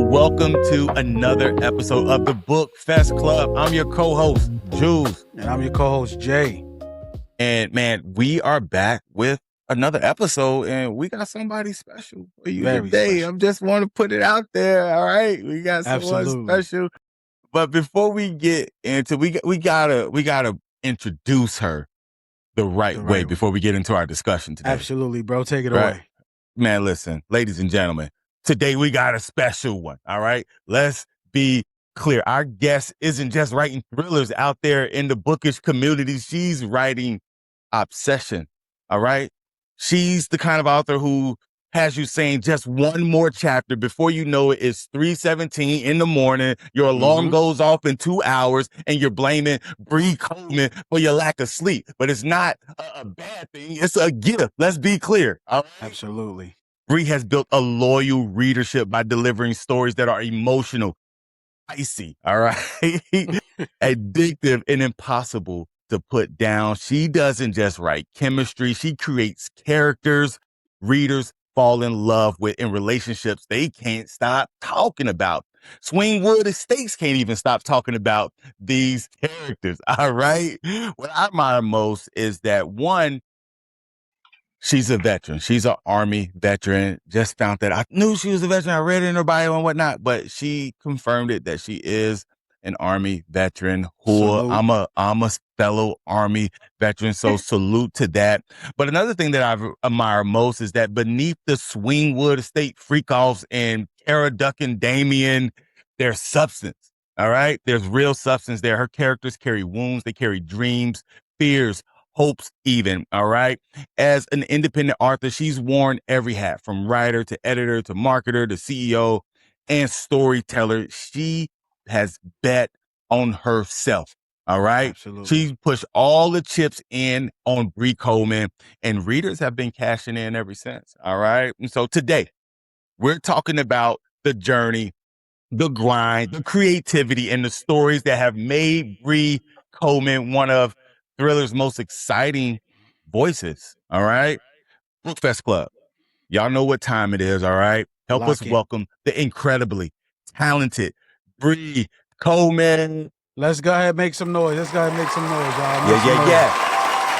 welcome to another episode of the Book Fest Club. I'm your co-host, Jules. And I'm your co-host, Jay. And man, we are back with another episode, and we got somebody special for you Very today. special. I just want to put it out there, all right? We got someone Absolutely. special. But before we get into, we gotta introduce her the right way before we get into our discussion today. Absolutely, bro. Take it Right. away. Man, listen, ladies and gentlemen, today we got a special one, all right? Let's be clear. Our guest isn't just writing thrillers out there in the bookish community. She's writing obsession, all right? She's the kind of author who has you saying just one more chapter before you know it. It's 3:17 in the morning. Your alarm goes off in 2 hours, and you're blaming Bre Coleman for your lack of sleep. But it's not a bad thing. It's a gift. Let's be clear. All right? Absolutely. Bre has built a loyal readership by delivering stories that are emotional, icy, all right, addictive, and impossible to put down. She doesn't just write chemistry. She creates characters readers fall in love with in relationships they can't stop talking about. Swingwood Estates can't even stop talking about these characters, all right? What I admire most is that, one, she's a veteran. She's an Army veteran. Just found that. I knew she was a veteran. I read it in her bio and whatnot, but she confirmed it that she is an Army veteran. Salute. I'm a fellow Army veteran, so salute to that. But another thing that I admire most is that beneath the Swingwood Estate freak-offs and Cara Duck and Damien, there's substance. All right? There's real substance there. Her characters carry wounds. They carry dreams, fears, hopes even, all right? As an independent author, she's worn every hat, from writer to editor to marketer to CEO and storyteller. She has bet on herself, all right? Absolutely. She's pushed all the chips in on Bre Coleman, and readers have been cashing in ever since, all right? And so today, we're talking about the journey, the grind, the creativity, and the stories that have made Bre Coleman one of Thriller's most exciting voices, all right? Bookfest Club. Y'all know what time it is, all right? Help us welcome the incredibly talented Bre Coleman. Let's go ahead and make some noise. Y'all. Yeah.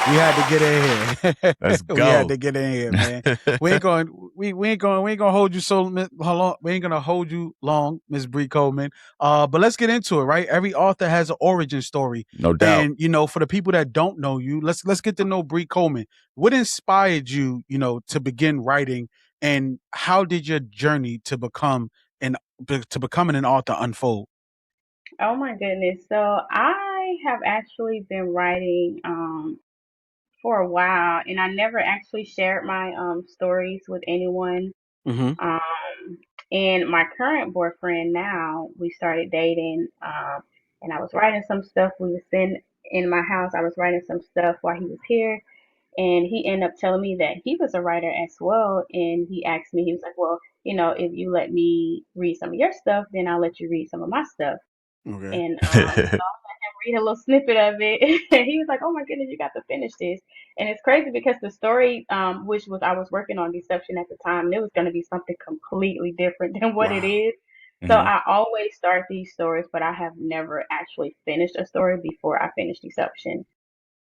We had to get in here. Let's go. We had to get in here, man. we ain't gonna hold you so long. We ain't gonna hold you long, Miss Bre Coleman. But let's get into it, right? Every author has an origin story. No doubt. And for the people that don't know you, let's get to know Bre Coleman. What inspired you, to begin writing, and how did your journey to becoming an author unfold? Oh my goodness. So I have actually been writing for a while, and I never actually shared my stories with anyone. Um and my current boyfriend now, we started dating, and I was writing some stuff. We was in my house. I was writing some stuff while he was here, and he ended up telling me that he was a writer as well. And he asked me, he was like, well, if you let me read some of your stuff, then I'll let you read some of my stuff. Okay. And so I let him read a little snippet of it. And he was like, oh my goodness, you got to finish this. And it's crazy because the story, which was, I was working on Deception at the time, and it was going to be something completely different than what it is. So I always start these stories, but I have never actually finished a story before I finish Deception.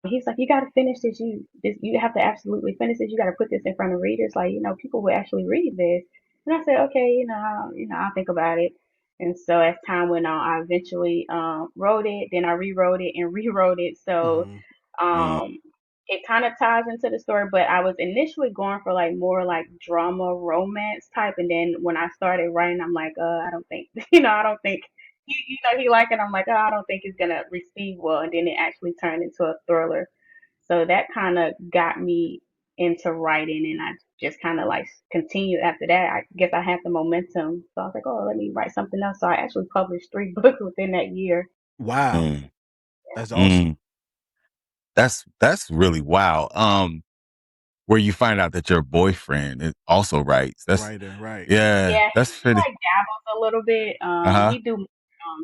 He's like, you got to finish this. You have to absolutely finish this. You got to put this in front of readers. Like, people will actually read this. And I said, okay, I'll think about it. And so as time went on, I eventually wrote it. Then I rewrote it and rewrote it. So it kind of ties into the story. But I was initially going for like more like drama, romance type. And then when I started writing, I'm like, I don't think, I don't think he liked it. I'm like, oh, I don't think it's gonna receive well. And then it actually turned into a thriller. So that kind of got me into writing, and I just kind of like continued after that. I guess I had the momentum, so I was like, oh, let me write something else. So I actually published 3 books within that year. Wow, that's awesome. That's really wow. Where you find out that your boyfriend also writes. That's writer, right? Yeah, that's he pretty. like dabbles a little bit. He do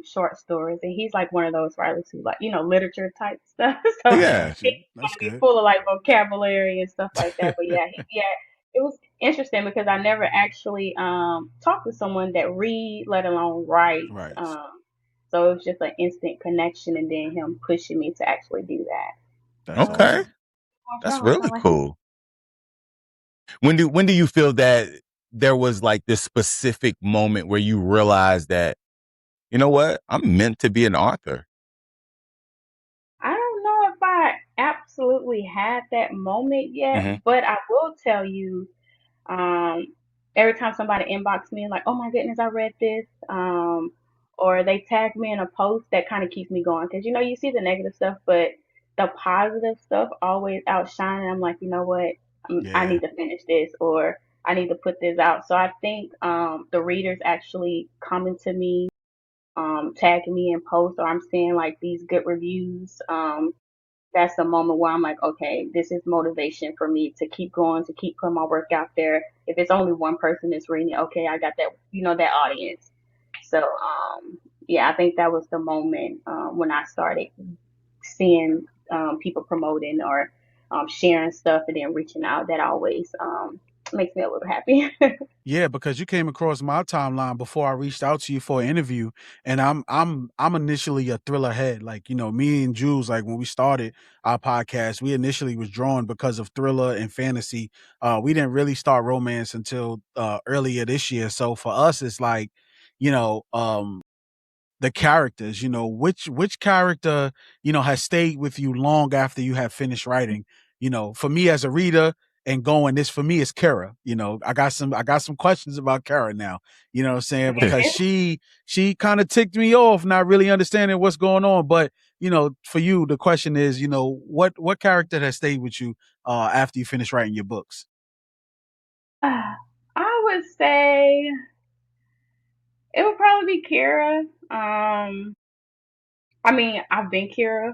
short stories, and he's like one of those writers who like literature type stuff. So Yeah, he's that's gonna be good. full of like vocabulary and stuff like that. But it was interesting because I never actually talked to someone that read, let alone writes. Right. So it was just an instant connection, and then him pushing me to actually do that. That's So Okay. awesome. That's I really like cool. When do you feel that there was like this specific moment where you realized that, you know what, I'm meant to be an author? I don't know if I absolutely had that moment yet, Hmm. but I will tell you, um, every time somebody inbox me like, "Oh my goodness, I read this," or they tag me in a post, that kind of keeps me going because you see the negative stuff, but the positive stuff always outshine. And I'm like, you know what, I Yeah. need to finish this, or I need to put this out. So I think the readers actually coming to me, tagging me in posts, or I'm seeing like these good reviews. That's the moment where I'm like, okay, this is motivation for me to keep going, to keep putting my work out there. If it's only one person that's reading it, okay, I got that, that audience. So, yeah, I think that was the moment when I started seeing people promoting or sharing stuff and then reaching out. That always makes me a little happy. Yeah, because you came across my timeline before I reached out to you for an interview, and I'm initially a thriller head. Like, me and Jules, like when we started our podcast, we initially was drawn because of thriller and fantasy. We didn't really start romance until earlier this year. So for us, it's like, you know, um, the characters, which character, has stayed with you long after you have finished writing. For me as a reader and going, this for me is Kara. I got some questions about Kara now. You know what I'm saying? Because she kind of ticked me off, not really understanding what's going on. But for you, the question is, what character has stayed with you after you finish writing your books? I would say it would probably be Kira. I mean, I've been Kira.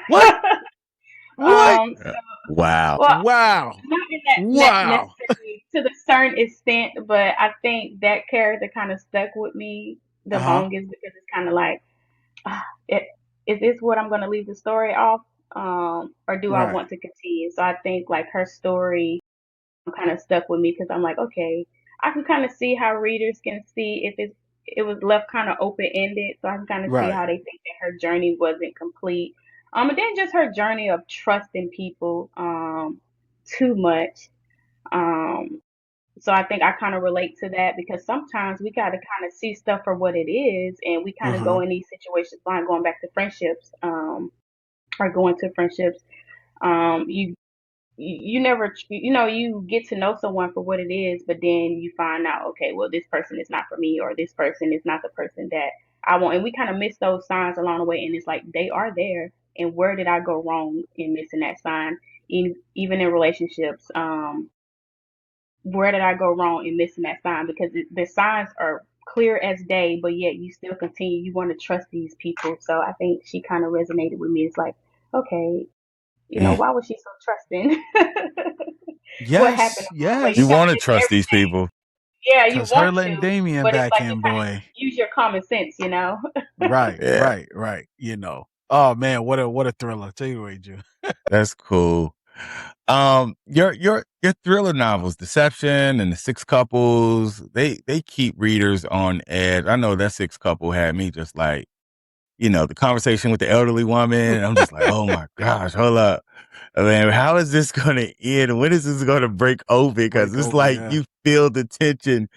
What? What? So, Wow. well, Wow. not in that Wow. necessarily to the certain extent, but I think that character kind of stuck with me the Uh-huh. longest because it's kind of like, ah, it, is this what I'm going to leave the story off, or do I Right. want to continue? So I think like her story kind of stuck with me because I'm like, okay, I can kind of see how readers can see if it was left kind of open ended, so I can kind of see Right. how they think that her journey wasn't complete. And then just her journey of trusting people too much. Um, so I think I kind of relate to that because sometimes we got to kind of see stuff for what it is, and we kind of Uh-huh. go in these situations blind, going back to friendships, or going to friendships. You you never you get to know someone for what it is, but then you find out, okay, well, this person is not for me, or this person is not the person that I want, and we kind of miss those signs along the way, and it's like they are there, and where did I go wrong in missing that sign? Even in relationships, where did I go wrong in missing that sign? Because the signs are clear as day, but yet you still continue, you want to trust these people. So I think she kind of resonated with me. It's like, okay, Mm. why was she so trusting? What happened Yes, along the way? You You yes. kind of want to miss trust these everything. people. Yeah, you Cause her want letting to, Damien but it's back like you in, kind of boy. use your common sense. Right, Yeah, right, right. Oh man, what a thriller. Take it away, Drew. that's cool. Your thriller novels, Deception and The Six Couples, they keep readers on edge. I know that Six Couple had me just like, the conversation with the elderly woman. And I'm just like, oh my gosh, hold up. Man, how is this going to end? When is this going to break open? Because Break it's open, like yeah. you feel the tension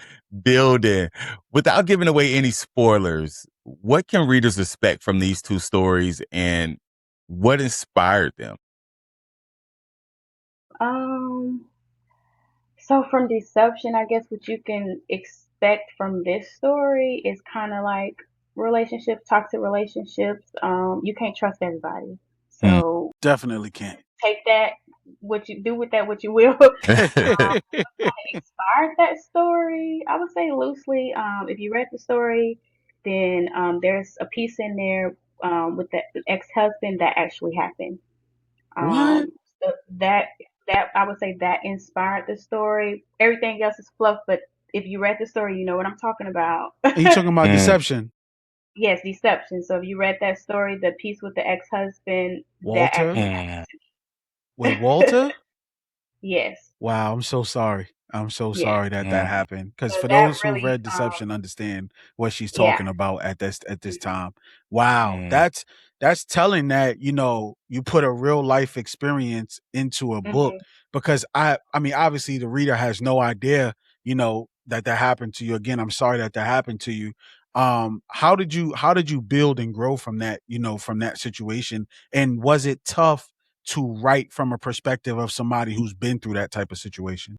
building. Without giving away any spoilers, what can readers expect from these two stories and what inspired them? um, so from Deception, I guess what you can expect from this story is kind of like relationships, toxic relationships. You can't trust everybody. Mm. So Definitely can't. take that, what you do with that, what you will. Inspired that story? I would say loosely. If you read the story, then there's a piece in there with the ex-husband that actually happened. What? So that I would say that inspired the story. Everything else is fluff, but if you read the story, you know what I'm talking about. And you talking about Mm. Deception? Yes, Deception. So if you read that story, the piece with the ex-husband, that Walter? actually Mm. happened Wait, to me. Walter? Yes. Wow, I'm so sorry. I'm so Yeah. sorry that that happened. Because So for that those who really, read Deception, understand what she's yeah. talking about at this Mhm. time. Wow, Mm. that's telling that you put a real life experience into a book. Mhm. Because I mean, obviously the reader has no idea that that happened to you. Again, I'm sorry that that happened to you. How did you build and grow from that from that situation? And was it tough to write from a perspective of somebody who's been through that type of situation?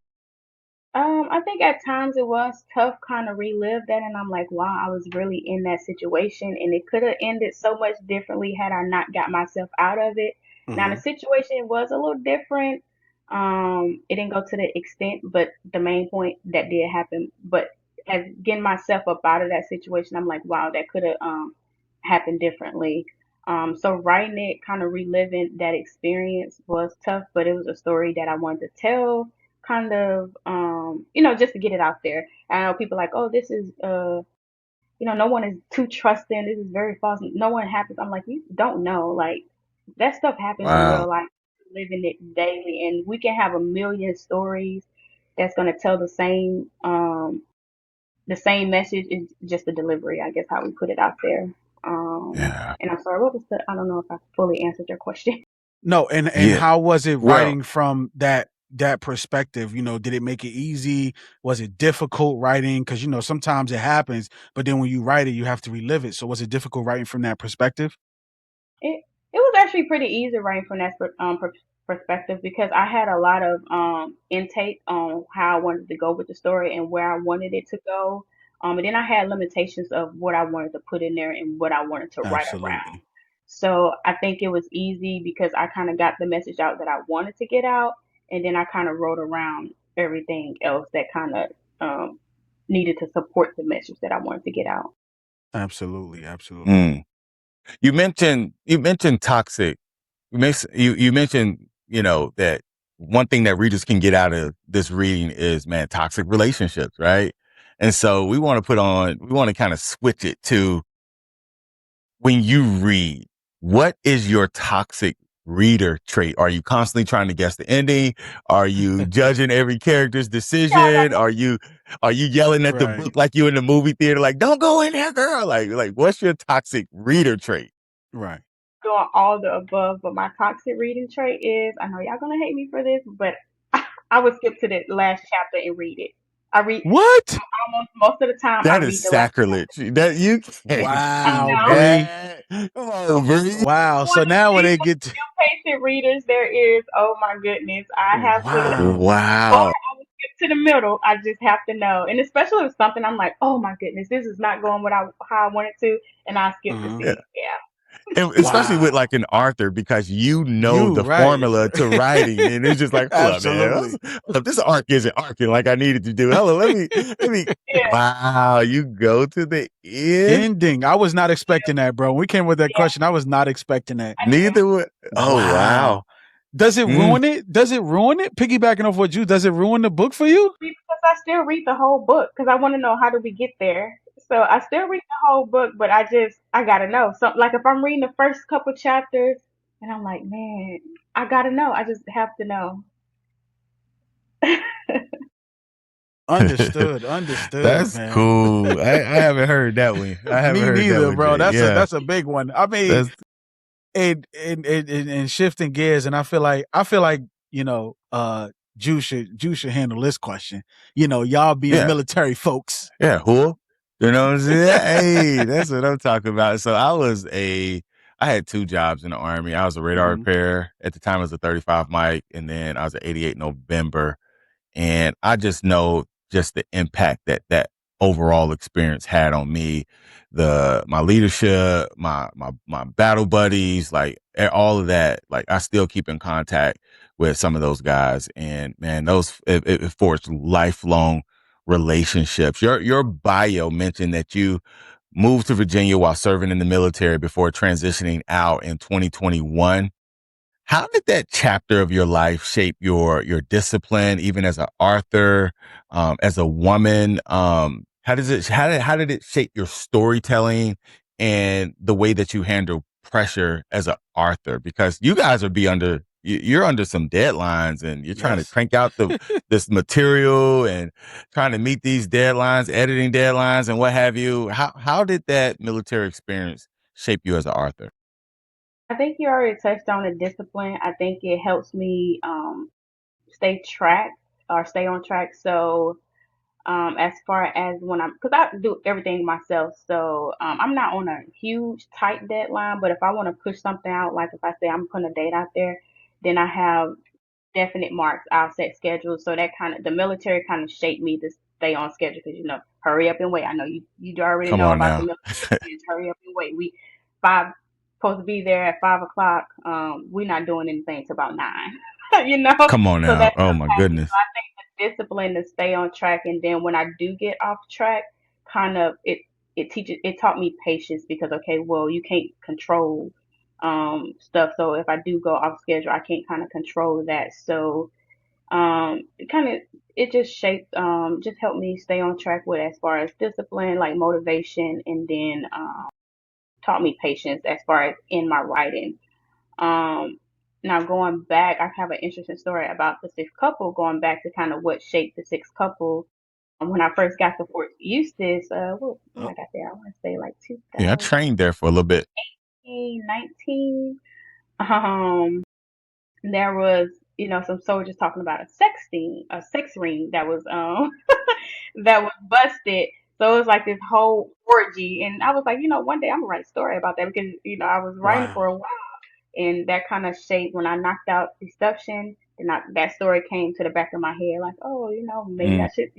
I think at times it was tough kind of relive that, and I'm like, wow, I was really in that situation, and it could have ended so much differently had I not got myself out of it. Now the Mhm. situation was a little different. It didn't go to the extent, but the main point that did happen. But as getting myself up out of that situation, I'm like, wow, that could have happened differently. So writing it, kind of reliving that experience was tough, but it was a story that I wanted to tell kind of just to get it out there. I know people like, oh, this is no one is too trusting, this is very false, no one happens. I'm like, you don't know, like that stuff happens in Wow. real life, living it daily, and we can have a million stories that's going to tell the same message. Is just the delivery, I guess, how we put it out there. Yeah. And I'm sorry, what was the I don't know if I fully answered your question. No, and Yeah. how was it Well, writing from that perspective? Did it make it easy? Was it difficult writing? Because sometimes it happens, but then when you write it, you have to relive it. So was it difficult writing from that perspective? It was actually pretty easy writing from that perspective, because I had a lot of intake on how I wanted to go with the story and where I wanted it to go. And then I had limitations of what I wanted to put in there and what I wanted to write around. Absolutely. So I think it was easy because I kind of got the message out that I wanted to get out, and then I kind of wrote around everything else that kind of needed to support the message that I wanted to get out. Absolutely. Absolutely. mm. You mentioned toxic. You mentioned that one thing that readers can get out of this reading is, man, toxic relationships, right? And so we want to kind of switch it to, when you read, what is your toxic reader trait? Are you constantly trying to guess the ending? Are you judging every character's decision? Are you yelling at the Right. book like you in the movie theater, like, don't go in there, girl? Like what's your toxic reader trait? Right. Doing all the above, but my toxic reading trait is, I know y'all gonna hate me for this, but I would skip to the last chapter and read it. I read What? almost most of the time. I That is read the last. sacrilege. That you can't I Wow, do know. Bree. that. Come on, Bree. Wow. For So the now when they people, get to impatient readers, there is. Oh my goodness, I have to. wow. Or Wow. I would skip to the middle. I just have to know, and especially if something I'm like, oh my goodness, this is not going how I want it to, and I skip to Uh-huh. Yeah. see. Yeah. And especially with Wow. like an Arthur, because you know You the right. formula to writing, and it's just like, hold up, man. Absolutely. Hold up, this arc isn't arcing like I needed to do. Hello, let me. Yeah. Wow, you go to the end. Ending. I was not expecting that, bro. When we came with that Yeah. question, I was not expecting that. I did. Neither would. Oh Wow. wow. Does it Mm. ruin it? Does it ruin it? Piggybacking off what you, does it ruin the book for you? Because I still read the whole book because I want to know how do we get there. So I still read the whole book, but I gotta know. So like if I'm reading the first couple chapters and I'm like, man, I gotta know. I just have to know. Understood. Understood, That's man. cool. I haven't heard that one. I haven't Me heard that neither, one, bro. Jay. That's a Yeah, that's a big one. I mean, that's and shifting gears, and I feel like Jew should handle this question. Y'all being yeah. military folks. Yeah, who? You know what I'm saying? Hey, that's what I'm talking about. So I had two jobs in the Army. I was a radar Mhm. repair. At the time, I was a 35 Mike, and then I was at 88 November. And I just know just the impact that that overall experience had on me, my leadership, my battle buddies, like all of that. Like I still keep in contact with some of those guys, and man, it forged lifelong relationships. Your bio mentioned that you moved to Virginia while serving in the military before transitioning out in 2021. How did that chapter of your life shape your discipline, even as an author, as a woman? How did it shape your storytelling and the way that you handle pressure as an author? Because you guys would be under you're under some deadlines, and you're trying to Yes. crank out this material and trying to meet these deadlines, editing deadlines, and what have you. How did that military experience shape you as an author? I think you already touched on the discipline. I think it helps me stay on track. So as far as when because I do everything myself, so I'm not on a huge tight deadline. But if I want to push something out, like if I say I'm putting a date out there, then I have definite marks. I'll set schedules. So that kind of the military kind of shaped me to stay on schedule because hurry up and wait. I know you already Come know on about the now. military. Just hurry up and wait. We five supposed to be there at 5 o'clock. We're not doing anything till about 9. you know, Come on so now. that Oh stuff my happens. So goodness. I think the discipline to stay on track, and then when I do get off track, kind of it taught me patience because okay, well you can't control stuff. So if I do go off schedule, I can't kind of control that. So it kind of it just shaped just helped me stay on track with as far as discipline, like motivation, and then taught me patience as far as in my writing. um Now going back, I have an interesting story about the sixth couple, going back to kind of what shaped the sixth couple. When I first got to Fort Eustis, when I got there, I want to say like Yeah, I 2018, trained there for a little bit. 19. There was, some soldiers talking about a sex ring that was that was busted. So it was like this whole orgy, and I was like, one day I'm gonna write a story about that because I was writing for Wow. a while, and that kind of shaped when I knocked out Deception. And that story came to the back of my head, like, oh, maybe Mm. I should,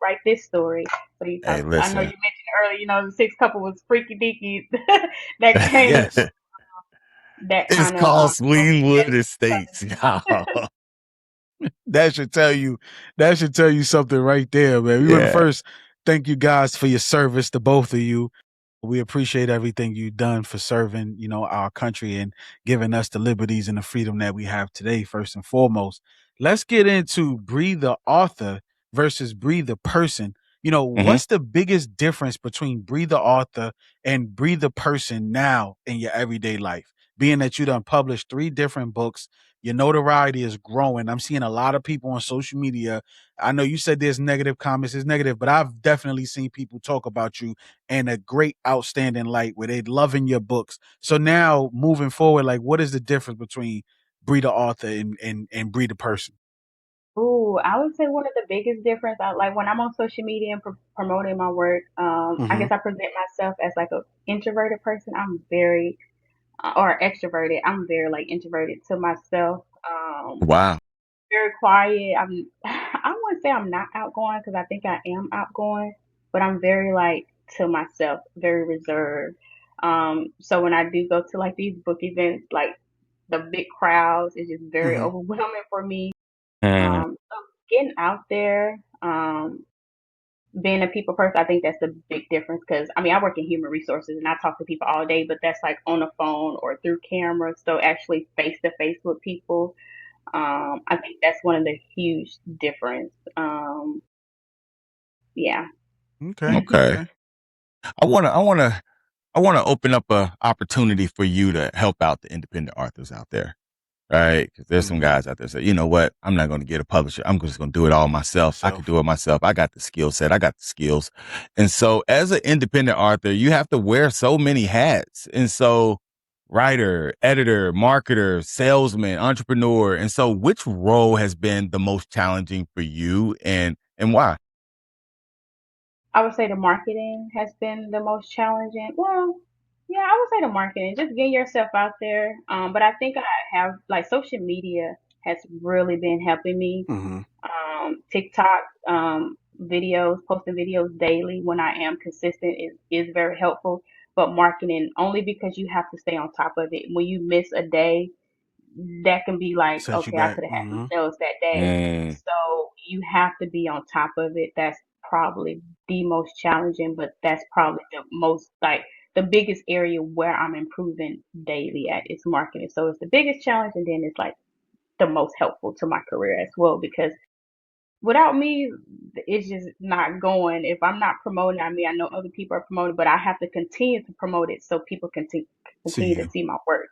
write this story. So Hey, I know you listen. mentioned earlier, the sixth couple was freaky deaky. That came from Yes. that It's kind of called yes, Swedenwood Estates, y'all. That should tell you. That should tell you something right there, man. We want to Yeah. first thank you guys for your service, to both of you. We appreciate everything you've done for serving, our country and giving us the liberties and the freedom that we have today, first and foremost. Let's get into Bre the author versus Bre the person. Hmm. What's the biggest difference between Bre the author and Bre the person now in your everyday life? Being that you done published 3 different books, your notoriety is growing. I'm seeing a lot of people on social media. I know you said there's negative comments, it's negative, but I've definitely seen people talk about you and a great outstanding light where they loving your books. So now moving forward, like what is the difference between Bre the author and Bre the person? Ooh, I would say one of the biggest difference, I like when I'm on social media and promoting my work. I Mm-hmm. guess I present myself as like a introverted person. I'm very or extroverted. I'm very like introverted to myself. Wow. Very quiet. I wouldn't say I'm not outgoing because I think I am outgoing, but I'm very like to myself, very reserved. So when I do go to like these book events, like the big crowds, it's just very Mm-hmm. overwhelming for me. Mm. So getting out there, being a people person, I think that's the big difference. Because I mean, I work in human resources and I talk to people all day, but that's like on the phone or through camera. So actually face to face with people, I think that's one of the huge difference. Yeah. Okay. Okay. Okay. I wanna open up a opportunity for you to help out the independent authors out there. Right? Because there's some Mm-hmm. guys out there say, you know what? I'm not going to get a publisher. I'm just going to do it all myself. I could Yourself. do it myself. I got the skill set. I got the skills. And so as an independent author, you have to wear so many hats. And so writer, editor, marketer, salesman, entrepreneur. And so which role has been the most challenging for you and why? I would say the marketing has been the most challenging. Well, yeah, I would say the marketing, just getting yourself out there. But I think I have like social media has really been helping me. Mm-hmm. TikTok, videos, posting videos daily when I am consistent is very helpful. But marketing only because you have to stay on top of it. When you miss a day, that can be like, Set you okay, I back. could have had some Mm-hmm. sales that day. Mm, So you have to be on top of it. That's probably the most challenging, but that's probably the most like the biggest area where I'm improving daily at is marketing. So it's the biggest challenge, and then it's like the most helpful to my career as well because without me, it's just not going. If I'm not promoting, I mean, I know other people are promoting, but I have to continue to promote it so people can See continue to you. see my work.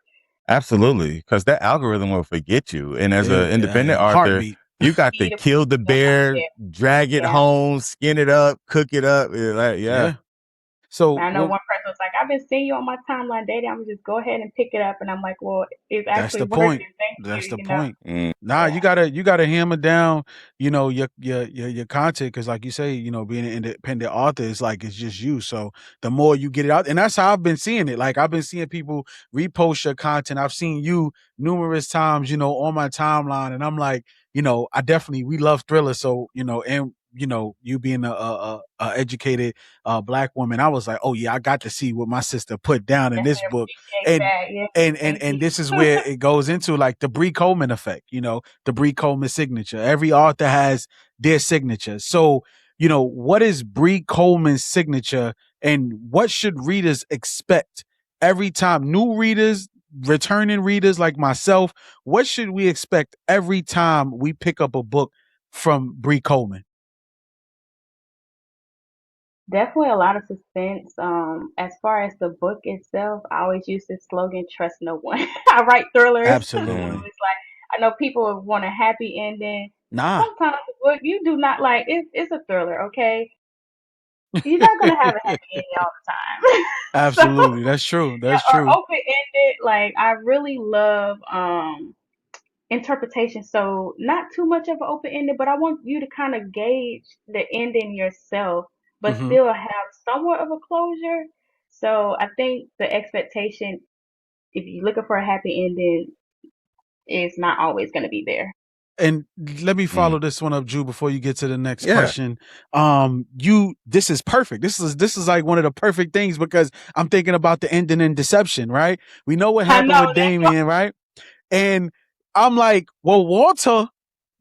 Absolutely, because that algorithm will forget you. And as an independent author, heartbeat. you got to Eat it, kill the bear, drag it yeah. home, skin it up, cook it up. Yeah. So I know one person was like, I've been seeing you on my timeline dating. I'm gonna just go ahead and pick it up. And I'm like, well, it's that's actually the point. working. Thank That's you. the You know, point. Mm. Nah, yeah. you gotta hammer down, your content because, like you say, being an independent author is like it's just you. So the more you get it out, and that's how I've been seeing it. Like I've been seeing people repost your content. I've seen you numerous times, on my timeline, and I'm like, I definitely we love Thriller. So and you being a educated Black woman, I was like, oh yeah, I got to see what my sister put down in this Definitely book, appreciate and that. Yeah. and Thank and you. this is where it goes into like the Bre Coleman effect, the Bre Coleman signature. Every author has their signature. So, what is Bre Coleman's signature and what should readers expect every time? New readers, returning readers like myself, what should we expect every time we pick up a book from Bre Coleman? Definitely a lot of suspense. As far as the book itself, I always use this slogan, trust no one. I write thrillers. So Absolutely. it's like I know people want a happy ending. Nah. Sometimes the book you do not like it's a thriller, okay? You're not gonna have a happy ending all the time. So Absolutely. That's true. yeah, That's or true. open ended. Like I really love interpretation. So not too much of an open ended, but I want you to kind of gauge the ending yourself, but Hmm. still have somewhat of a closure. So I think the expectation, if you're looking for a happy ending, is not always going to be there. And let me Mm. follow this one up, Drew, before you get to the next Yeah. question. This is perfect. This is like one of the perfect things because I'm thinking about the ending in Deception, right? We know what I happened know with that's what Damien, right? And I'm like, well, Walter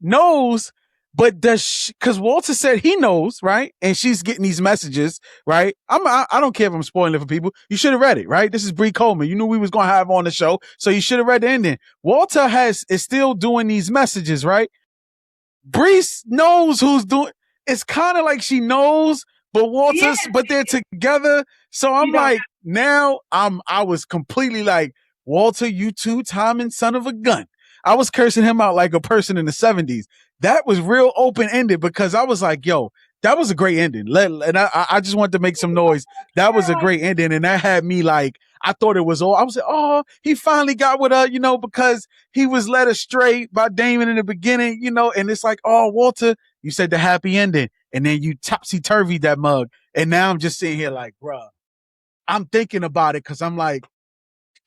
knows, but because Walter said he knows, right? And she's getting these messages, right? I don't care if I'm spoiling it for people. You should have read it, right? This is Bre Coleman. You knew we was gonna have on the show, so you should have read the ending. Walter is still doing these messages, right? Brees knows who's doing. It's kind of like she knows, but yes, but they're together. So I'm you don't like, now I was completely like, Walter, you two-timing son of a gun. I was cursing him out like a person in the 70s. That was real open-ended because I was like, yo, that was a great ending. And I just wanted to make some noise. That was a like great ending. And that had me like, I thought it was all. I was like, oh, he finally got with her, because he was led astray by Damon in the beginning, and it's like, oh, Walter, you said the happy ending. And then you topsy-turvy that mug. And now I'm just sitting here like, bruh, I'm thinking about it because I'm like,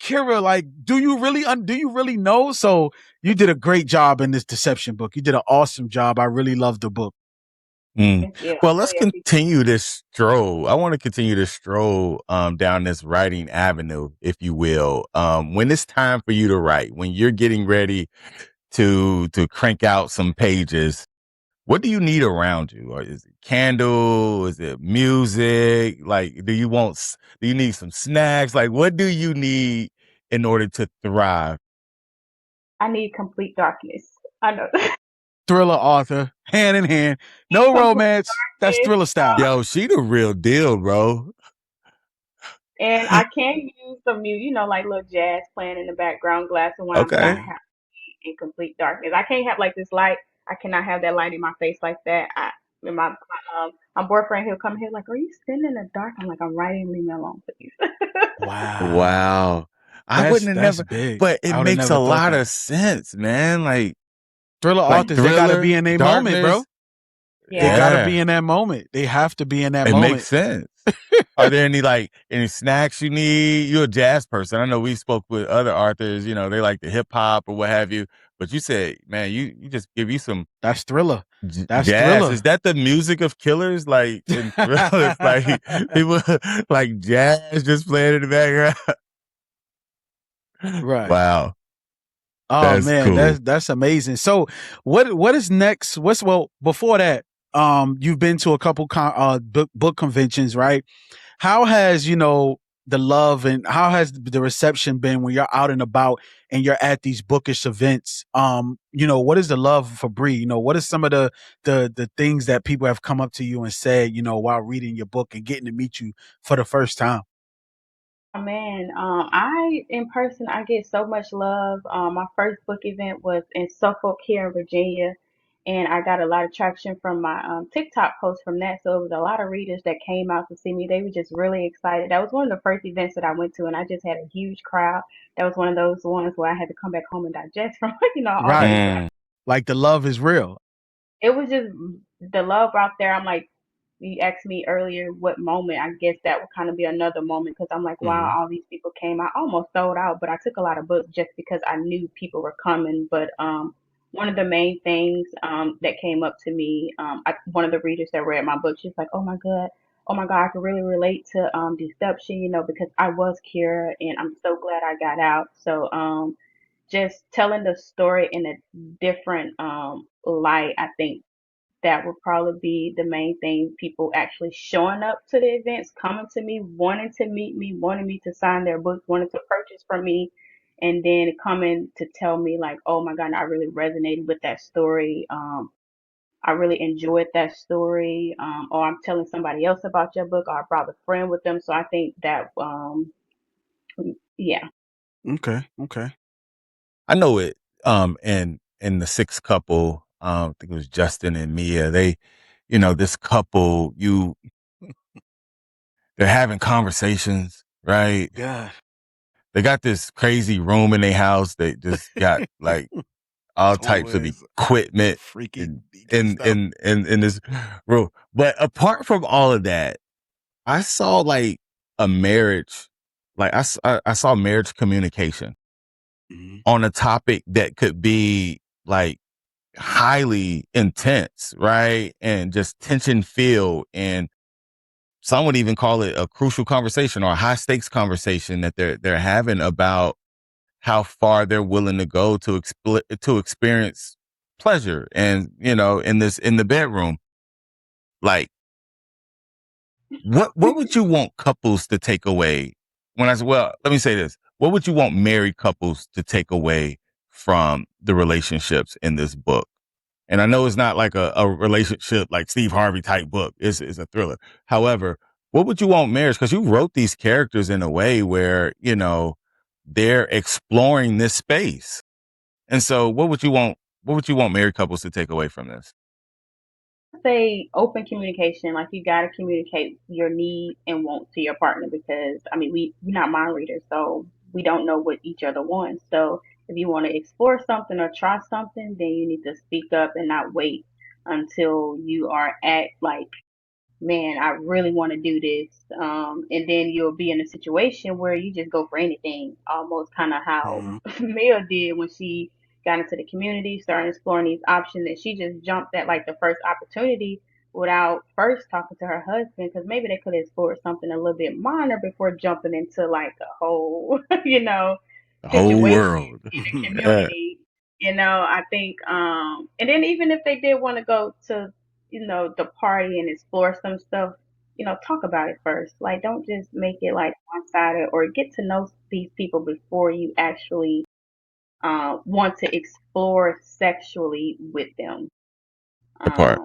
Kira, like, do you really know? So you did a great job in this Deception book. You did an awesome job. I really loved the book. Mm. thank you. Well, I let's really appreciate continue this stroll. I want to continue this stroll down this writing avenue, if you will. When it's time for you to write, when you're getting ready to crank out some pages, what do you need around you? Or is it candle? Is it music? Like, do you need some snacks? Like, what do you need in order to thrive? I need complete darkness. I know. Thriller author, hand in hand. No Complete romance. That's darkness. Thriller style. Yo, she the real deal, bro. And I can use some music, like little jazz playing in the background, glass of wine, but I Okay. have to be in complete darkness. I can't have like this light. I cannot have that light in my face like that. My boyfriend, he'll come here like, "Are you sitting in the dark?" I'm like, "I'm writing. Leave me alone, please." Wow. Wow. I wouldn't have That's never, big. but it I would have makes a never thought lot that. of sense, man. Thriller Like authors, they gotta be thriller, in a moment, bro. darkness. They Yeah. gotta Yeah, be in that moment. They have to be in that it makes moment. sense. Are there any snacks you need? You're a jazz person. I know we spoke with other authors, they like the hip hop or what have you. But you said, man, you just give you some That's Thriller. That's jazz. Is Thriller. that the music of killers? Like in thriller, it's like people like jazz just playing in the background. Right. Wow, Oh that's man, cool. that's amazing. So what is next? Before that, you've been to a couple book conventions, right? How has, the love and how has the reception been when you're out and about and you're at these bookish events? What is the love for Bre? What are some of the things that people have come up to you and said, while reading your book and getting to meet you for the first time? Oh, man, I in person I get so much love. My first book event was in Suffolk here in Virginia, and I got a lot of traction from my TikTok post from that. So it was a lot of readers that came out to see me. They were just really excited. That was one of the first events that I went to, and I just had a huge crowd. That was one of those ones where I had to come back home and digest from, all the Right. Mm, Like the love is real. it was just the love out there. I'm like, you asked me earlier what moment. I guess that would kind of be another moment because I'm like, wow, Mhm. all these people came. I almost sold out, but I took a lot of books just because I knew people were coming. But one of the main things that came up to me, one of the readers that read my book, she's like, oh my God, I can really relate to deception, because I was Kira and I'm so glad I got out. So just telling the story in a different light, I think that would probably be the main thing. People actually showing up to the events, coming to me, wanting to meet me, wanting me to sign their books, wanting to purchase from me, and then coming to tell me like, oh my God, I really resonated with that story. I really enjoyed that story. Or I'm telling somebody else about your book, or I brought a friend with them. So I think that, yeah. Okay. Okay. I know it. And the sixth couple, I think it was Justin and Mia. They, this couple, they're having conversations, right? God. They got this crazy room in their house. They just got like all It's types of always equipment freaky in deaky in stuff. in in this room. But apart from all of that, I saw like a marriage, like I saw marriage communication Mhm. on a topic that could be like highly intense, right? And just tension filled. And some would even call it a crucial conversation or a high stakes conversation that they're having about how far they're willing to go to experience pleasure. And, in the bedroom, like what would you want couples to take away when I say, well, let me say this. What would you want married couples to take away from the relationships in this book? And I know it's not like a relationship like Steve Harvey type book. It's a thriller. However, what would you want marriage? Because you wrote these characters in a way where, they're exploring this space. And so what would you want married couples to take away from this? Say open communication. Like you gotta communicate your need and want to your partner because I mean we're not mind readers, so we don't know what each other wants. So if you want to explore something or try something, then you need to speak up and not wait until you are at like, man, I really want to do this. And then you'll be in a situation where you just go for anything, almost kind of how Mhm. Mia did when she got into the community, started exploring these options, and she just jumped at like the first opportunity without first talking to her husband because maybe they could have explored something a little bit minor before jumping into like a whole, The whole situation world. in the Yeah, community. I think, and then even if they did want to go to the party and explore some stuff, talk about it first. Like, don't just make it like one sided or get to know these people before you actually want to explore sexually with them. that part.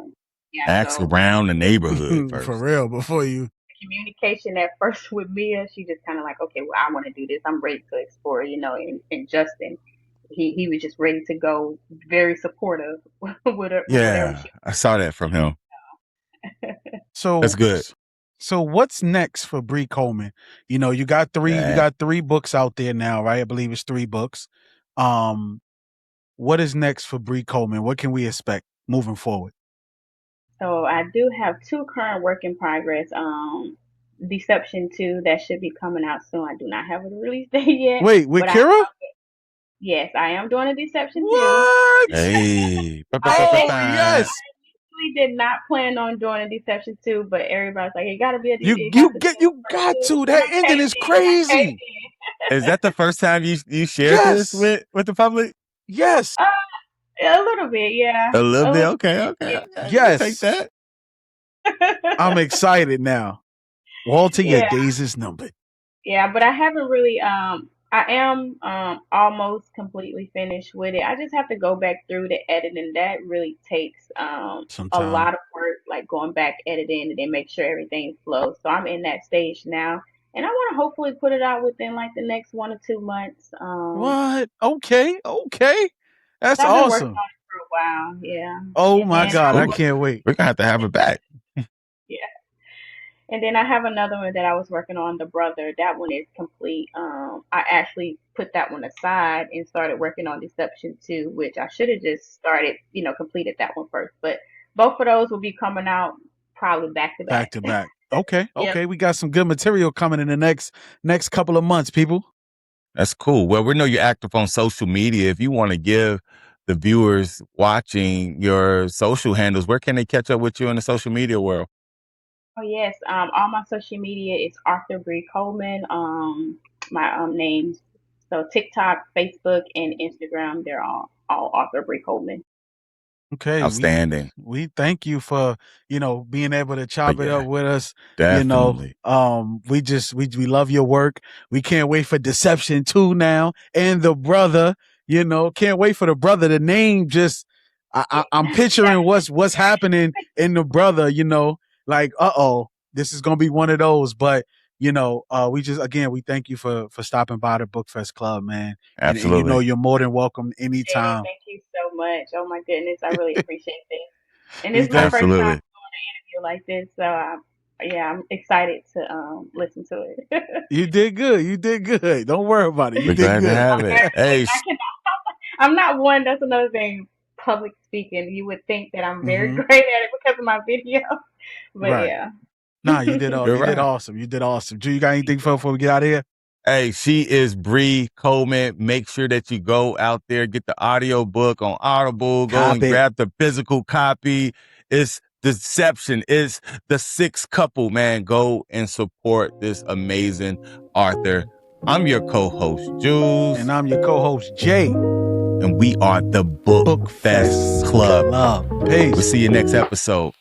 Yeah, Ask so around the neighborhood For first. real, before you. communication at first with Mia, she just kind of like, okay, well, I want to do this. I'm ready to explore, and Justin, he was just ready to go, very supportive with her, with whatever Yeah, she. I saw that from him. That's So good. so what's next for Bre Coleman? You Yeah. got three books out there now, right? I believe it's three books. Um, what is next for Bre Coleman? What can we expect moving forward? So I do have two current work in progress. Deception 2 that should be coming out soon. I do not have a release date yet, Wait, with but Kira? yes, I am doing a Deception 2. What? Hey. I Oh initially yes. did not plan on doing a Deception 2, but everybody's like, You it got you to be get in the you first got two, to. and That I ending caved is in. I caved crazy. Is that the first time you shared this Yes. with the public? Yes. in. A little bit, yeah, A little a bit. little Okay. Okay. bit, Okay. We'll take Yes. that. I'm excited now. Walter, your yeah. days is numbered. Yeah, but I haven't really I am almost completely finished with it. I just have to go back through the editing. That really takes a Sometime. lot of work, like going back editing and then make sure everything flows. So I'm in that stage now and I want to hopefully put it out within like the next 1 or 2 months. What? Okay. That's I've been working awesome. on it for a while, yeah. Oh And my then That's God, I cool. can't wait. We're gonna have it back. yeah, and then I have another one that I was working on, The Brother. That one is complete. I actually put that one aside and started working on Deception 2, which I should have just started, completed that one first. But both of those will be coming out probably back to Back back. to back. Okay. Yep. We got some good material coming in the next couple of months, people. That's cool. Well, we know you're active on social media. If you want to give the viewers watching your social handles, where can they catch up with you in the social media world? Oh yes. All my social media is Arthur Bre Coleman. My names. So TikTok, Facebook, and Instagram, they're all Arthur Bre Coleman. Okay, Outstanding. we thank you for being able to But chop it up yeah, with us. definitely. We love your work. We can't wait for Deception 2 now, and The Brother. Can't wait for The Brother. The name just I'm picturing what's happening in The Brother. Like this is gonna be one of those. But we just again we thank you for stopping by the Bookfest Club, man. And Absolutely. you're more than welcome Hey, anytime. thank you so much. Oh my goodness, I really appreciate this. And We this is my thank first time Absolutely. doing an interview like this, so yeah, I'm excited to listen to it. You did good. You did good. Don't worry about it. You We're did glad to good. have it. Hey, I cannot. I'm not one. That's another thing. Public speaking. You would think that I'm very Mm-hmm. great at it because of my video, but Right. yeah. Nah, you did you're you did right. awesome. You did awesome. Drew, you got anything before we get out of here? Hey, she is Bre Coleman. Make sure that you go out there, get the audio book on Audible, go and Cop it. grab the physical copy. It's Deception. It's The Sixth Couple, man. Go and support this amazing author. I'm your co-host, Jules. And I'm your co-host, Jay. And we are the Book Fest Club. Peace. We'll see you next episode.